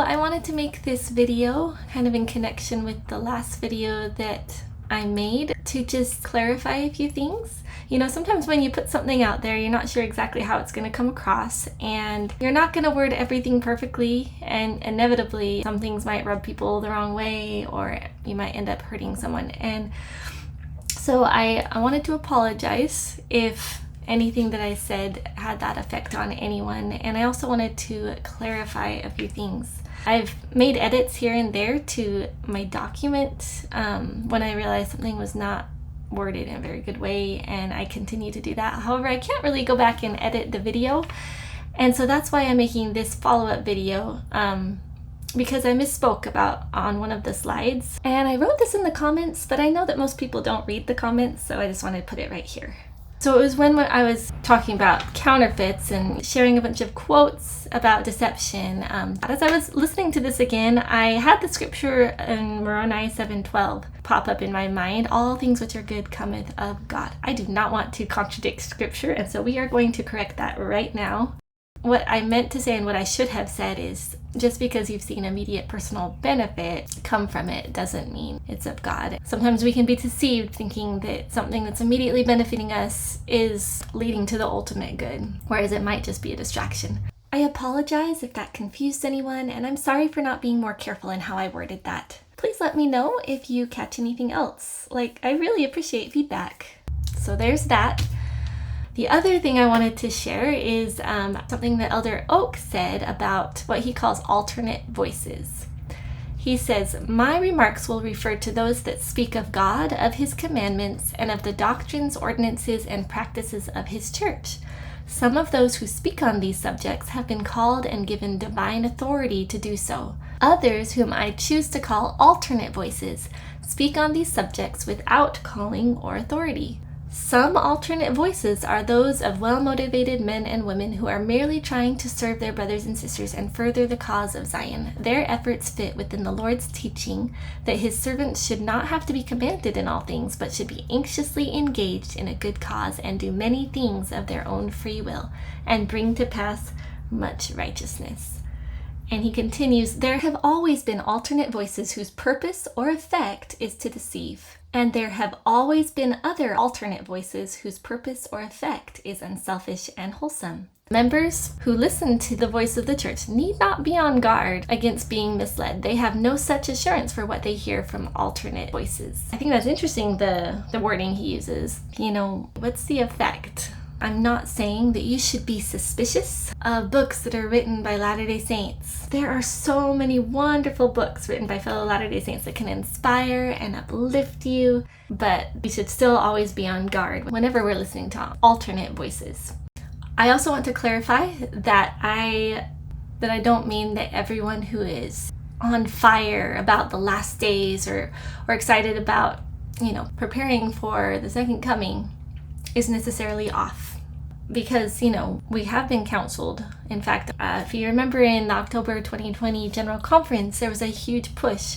I wanted to make this video kind of in connection with the last video that I made to just clarify a few things. You know, sometimes when you put something out there, you're not sure exactly how it's going to come across, and you're not going to word everything perfectly, and inevitably some things might rub people the wrong way, or you might end up hurting someone. And so I wanted to apologize if anything that I said had that effect on anyone, and I also wanted to clarify a few things. I've made edits here and there to my document when I realized something was not worded in a very good way, and I continue to do that. However, I can't really go back and edit the video, and so that's why I'm making this follow-up video, because I misspoke on one of the slides, and I wrote this in the comments, but I know that most people don't read the comments, so I just wanted to put it right here. So it was when I was talking about counterfeits and sharing a bunch of quotes about deception. As I was listening to this again, I had the scripture in Moroni 7:12 pop up in my mind. All things which are good cometh of God. I do not want to contradict scripture, and so we are going to correct that right now. What I meant to say and what I should have said is, just because you've seen immediate personal benefit come from it doesn't mean it's of God. Sometimes we can be deceived thinking that something that's immediately benefiting us is leading to the ultimate good, whereas it might just be a distraction. I apologize if that confused anyone, and I'm sorry for not being more careful in how I worded that. Please let me know if you catch anything else. I really appreciate feedback. So there's that. The other thing I wanted to share is something that Elder Oak said about what he calls alternate voices. He says, "My remarks will refer to those that speak of God, of his commandments, and of the doctrines, ordinances, and practices of his church. Some of those who speak on these subjects have been called and given divine authority to do so. Others, whom I choose to call alternate voices, speak on these subjects without calling or authority. Some alternate voices are those of well-motivated men and women who are merely trying to serve their brothers and sisters and further the cause of Zion. Their efforts fit within the Lord's teaching that his servants should not have to be commanded in all things, but should be anxiously engaged in a good cause and do many things of their own free will and bring to pass much righteousness." And he continues, "There have always been alternate voices whose purpose or effect is to deceive. And there have always been other alternate voices whose purpose or effect is unselfish and wholesome. Members who listen to the voice of the church need not be on guard against being misled. They have no such assurance for what they hear from alternate voices." I think that's interesting, the wording he uses. You know, what's the effect? I'm not saying that you should be suspicious of books that are written by Latter-day Saints. There are so many wonderful books written by fellow Latter-day Saints that can inspire and uplift you, but we should still always be on guard whenever we're listening to alternate voices. I also want to clarify that I don't mean that everyone who is on fire about the last days or excited about, preparing for the second coming is necessarily off. Because, we have been counseled. In fact, if you remember in the October 2020 General Conference, there was a huge push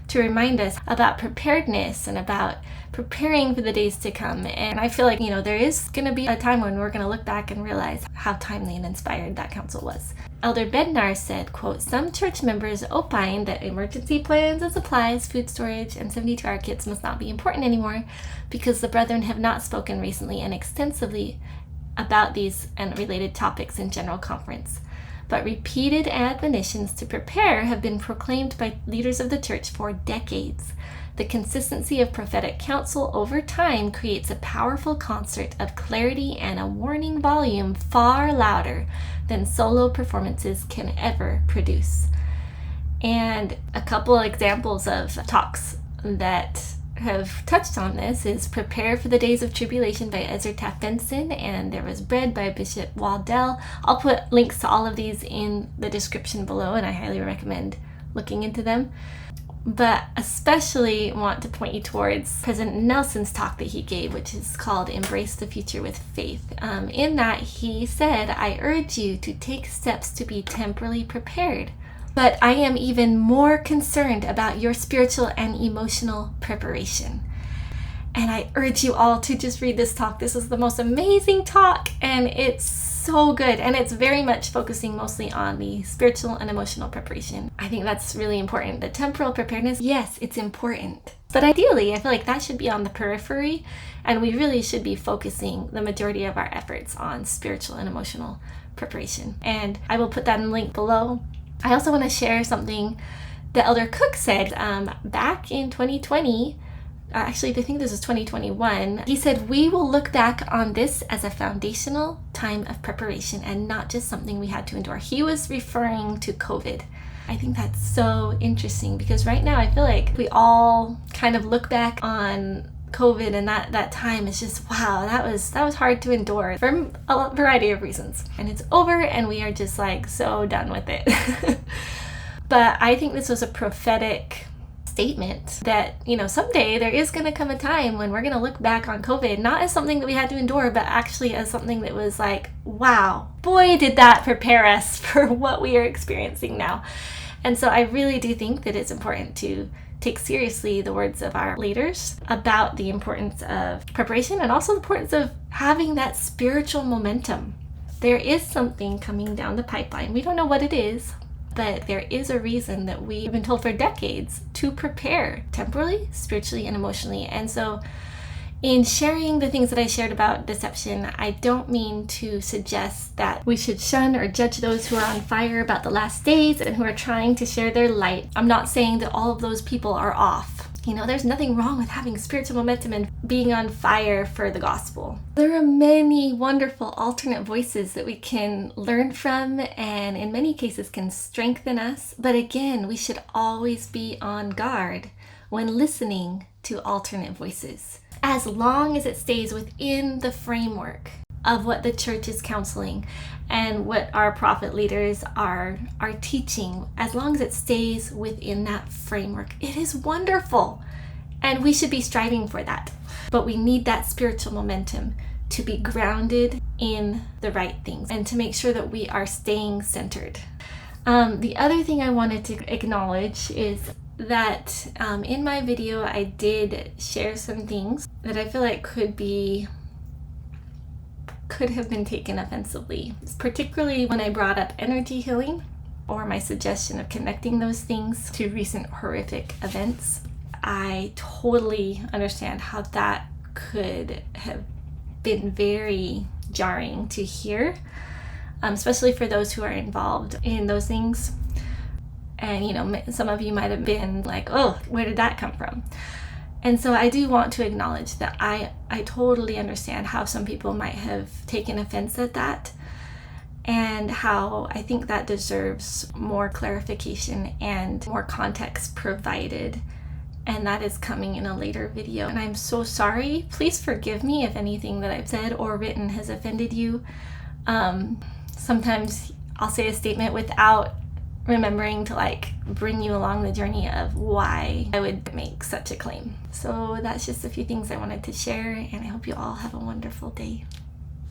to remind us about preparedness and about preparing for the days to come. And I feel like, there is going to be a time when we're going to look back and realize how timely and inspired that counsel was. Elder Bednar said, quote, "Some church members opine that emergency plans and supplies, food storage, and 72-hour kits must not be important anymore because the brethren have not spoken recently and extensively about these and related topics in General Conference. But repeated admonitions to prepare have been proclaimed by leaders of the church for decades. The consistency of prophetic counsel over time creates a powerful concert of clarity and a warning volume far louder than solo performances can ever produce." And a couple examples of talks that have touched on this is Prepare for the Days of Tribulation by Ezra Taft Benson, and There Was Bread by Bishop Waddell. I'll put links to all of these in the description below, and I highly recommend looking into them. But especially want to point you towards President Nelson's talk that he gave, which is called Embrace the Future with Faith. In that, he said, "I urge you to take steps to be temporally prepared. But I am even more concerned about your spiritual and emotional preparation." And I urge you all to just read this talk. This is the most amazing talk, and it's so good. And it's very much focusing mostly on the spiritual and emotional preparation. I think that's really important. The temporal preparedness, yes, it's important. But ideally, I feel like that should be on the periphery, and we really should be focusing the majority of our efforts on spiritual and emotional preparation. And I will put that in the link below. I also want to share something that Elder Cook said back in 2020. Actually, I think this is 2021. He said, we will look back on this as a foundational time of preparation and not just something we had to endure. He was referring to COVID. I think that's so interesting because right now I feel like we all kind of look back on COVID and that time is just, wow, that was hard to endure for a variety of reasons. And it's over and we are just like so done with it. But I think this was a prophetic statement that, you know, someday there is going to come a time when we're going to look back on COVID not as something that we had to endure, but actually as something that was like, wow, boy, did that prepare us for what we are experiencing now. And so I really do think that it's important to take seriously the words of our leaders about the importance of preparation and also the importance of having that spiritual momentum. There is something coming down the pipeline. We don't know what it is, but there is a reason that we've been told for decades to prepare temporally, spiritually, and emotionally. And so in sharing the things that I shared about deception, I don't mean to suggest that we should shun or judge those who are on fire about the last days and who are trying to share their light. I'm not saying that all of those people are off. You know, there's nothing wrong with having spiritual momentum and being on fire for the gospel. There are many wonderful alternate voices that we can learn from and in many cases can strengthen us. But again, we should always be on guard when listening to alternate voices, as long as it stays within the framework of what the church is counseling and what our prophet leaders are teaching. As long as it stays within that framework, it is wonderful, and we should be striving for that. But we need that spiritual momentum to be grounded in the right things and to make sure that we are staying centered. The other thing I wanted to acknowledge is that in my video I did share some things that I feel like could have been taken offensively, particularly when I brought up energy healing or my suggestion of connecting those things to recent horrific events. I totally understand how that could have been very jarring to hear, especially for those who are involved in those things. And, you know, some of you might have been like, oh, where did that come from? And so I do want to acknowledge that I totally understand how some people might have taken offense at that and how I think that deserves more clarification and more context provided. And that is coming in a later video. And I'm so sorry. Please forgive me if anything that I've said or written has offended you. Sometimes I'll say a statement without remembering to bring you along the journey of why I would make such a claim. So that's just a few things I wanted to share, and I hope you all have a wonderful day.